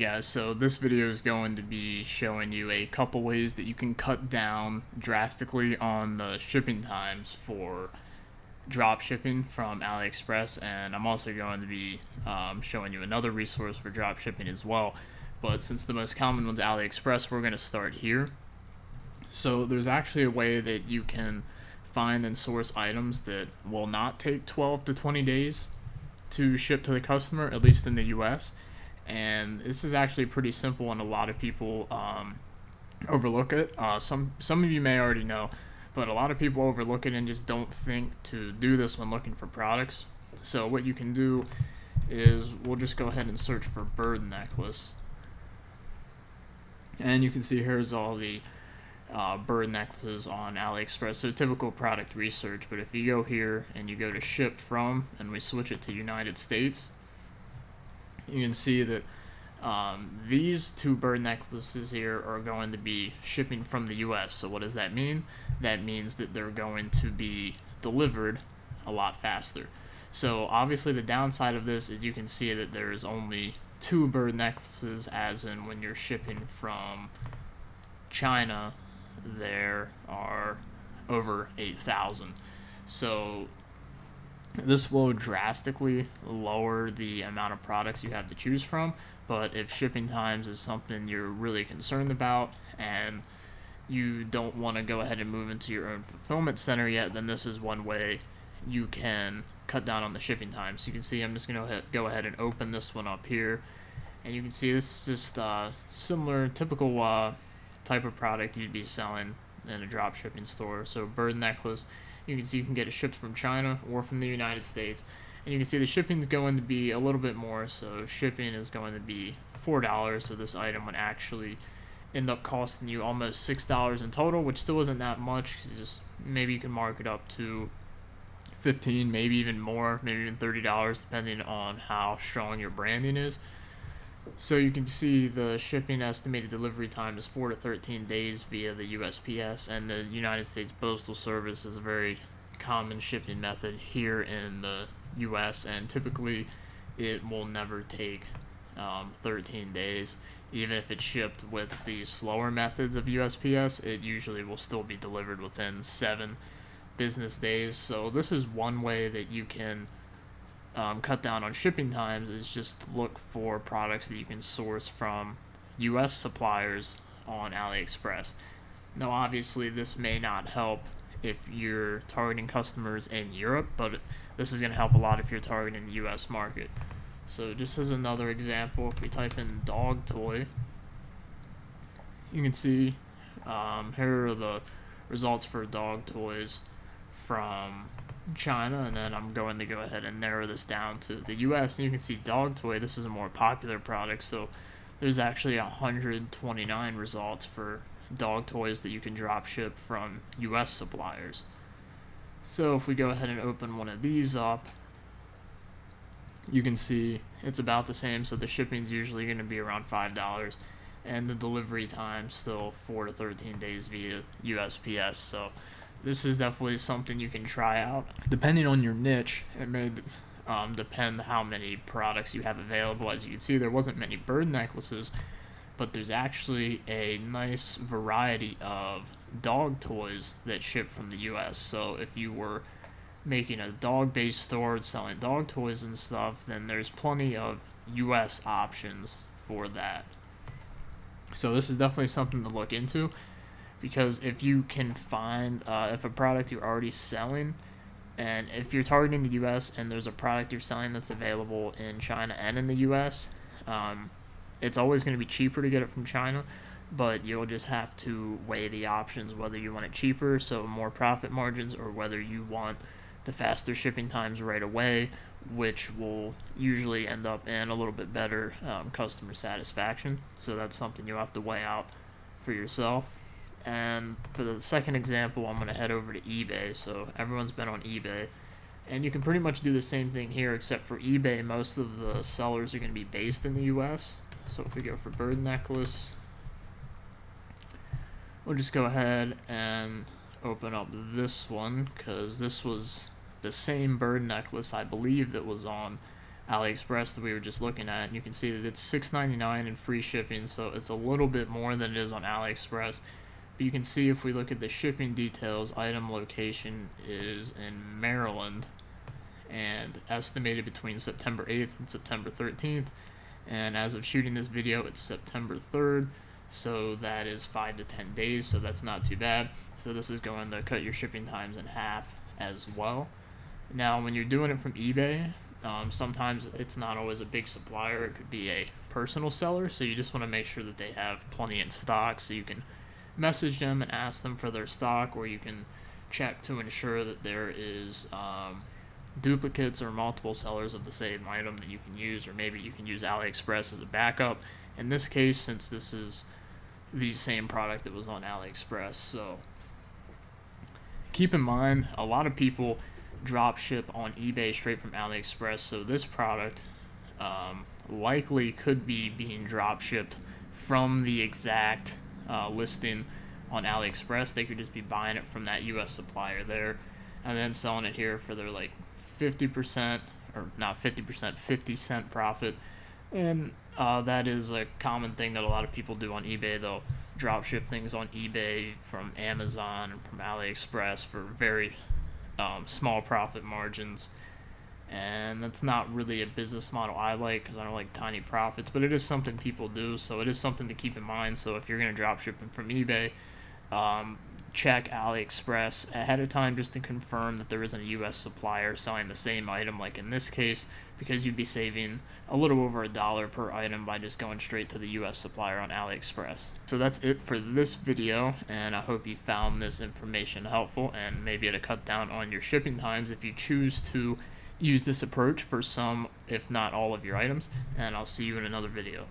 Hey guys, so this video is going to be showing you a couple ways that you can cut down drastically on the shipping times for drop shipping from AliExpress, and I'm also going to be showing you another resource for drop shipping as well. But since the most common one's AliExpress, we're going to start here. So there's actually a way that you can find and source items that will not take 12 to 20 days to ship to the customer, at least in the US. And this is actually pretty simple, and a lot of people overlook it. Some of you may already know, but a lot of people overlook it and just don't think to do this when looking for products. So what you can do is we'll just go ahead and search for bird necklace, and you can see here's all the bird necklaces on AliExpress. So typical product research. But if you go here and you go to ship from, and we switch it to United States, you can see that these two bird necklaces here are going to be shipping from the US. So what does that mean? That means that they're going to be delivered a lot faster. So obviously the downside of this is you can see that there's only two bird necklaces, as in when you're shipping from China there are over 8,000. So this will drastically lower the amount of products you have to choose from. But if shipping times is something you're really concerned about and you don't want to go ahead and move into your own fulfillment center yet, then this is one way you can cut down on the shipping time. So you can see I'm just going to go ahead and open this one up here, and you can see this is just similar, typical type of product you'd be selling in a drop shipping store. So bird necklace, you can see you can get it shipped from China or from the United States, and you can see the shipping is going to be a little bit more. So shipping is going to be $4, so this item would actually end up costing you almost $6 in total, which still isn't that much, because just maybe you can mark it up to $15, maybe even more, maybe even $30, depending on how strong your branding is. So you can see the shipping estimated delivery time is 4 to 13 days via the USPS, and the United States Postal Service is a very common shipping method here in the US, and typically it will never take 13 days. Even if it's shipped with the slower methods of USPS, it usually will still be delivered within 7 business days. So this is one way that you can cut down on shipping times, is just look for products that you can source from US suppliers on AliExpress. Now obviously this may not help if you're targeting customers in Europe, but this is going to help a lot if you're targeting the US market. So just as another example, if we type in dog toy, you can see here are the results for dog toys from China, and then I'm going to go ahead and narrow this down to the US, and you can see dog toy, this is a more popular product, so there's actually 129 results for dog toys that you can drop ship from US suppliers. So if we go ahead and open one of these up, you can see it's about the same. So the shipping's usually going to be around $5, and the delivery time still 4 to 13 days via USPS. So this is definitely something you can try out. Depending on your niche, it may depend how many products you have available. As you can see, there wasn't many bird necklaces, but there's actually a nice variety of dog toys that ship from the US. So if you were making a dog-based store selling dog toys and stuff, then there's plenty of US options for that. So this is definitely something to look into, because if you can find if a product you're already selling, and if you're targeting the US and there's a product you're selling that's available in China and in the US, it's always going to be cheaper to get it from China, but you'll just have to weigh the options, whether you want it cheaper, so more profit margins, or whether you want the faster shipping times right away, which will usually end up in a little bit better customer satisfaction. So that's something you'll have to weigh out for yourself. And for the second example, I'm going to head over to eBay. So everyone's been on eBay, and you can pretty much do the same thing here, except for eBay, most of the sellers are going to be based in the US. So if we go for bird necklace, we'll just go ahead and open up this one, because this was the same bird necklace I believe that was on AliExpress that we were just looking at, and you can see that it's $6.99 in free shipping, so it's a little bit more than it is on AliExpress. But you can see if we look at the shipping details, item location is in Maryland, and estimated between September 8th and September 13th, and as of shooting this video, it's September 3rd, so that is 5 to 10 days, so that's not too bad. So this is going to cut your shipping times in half as well. Now, when you're doing it from eBay, sometimes it's not always a big supplier, it could be a personal seller, so you just want to make sure that they have plenty in stock, so you can message them and ask them for their stock, or you can check to ensure that there is duplicates or multiple sellers of the same item that you can use, or maybe you can use AliExpress as a backup. In this case, since this is the same product that was on AliExpress, so keep in mind, a lot of people drop ship on eBay straight from AliExpress, so this product likely could be being drop shipped from the exact listing on AliExpress. They could just be buying it from that US supplier there and then selling it here for their like 50%, or not 50%, 50-cent profit. And that is a common thing that a lot of people do on eBay. They'll drop ship things on eBay from Amazon and from AliExpress for very small profit margins, and that's not really a business model I like, because I don't like tiny profits, but it is something people do, so it is something to keep in mind. So if you're going to drop ship from eBay, check AliExpress ahead of time just to confirm that there isn't a US supplier selling the same item, like in this case, because you'd be saving a little over $1 per item by just going straight to the US supplier on AliExpress. So that's it for this video, and I hope you found this information helpful, and maybe it'll cut down on your shipping times if you choose to use this approach for some, if not all, of your items, and I'll see you in another video.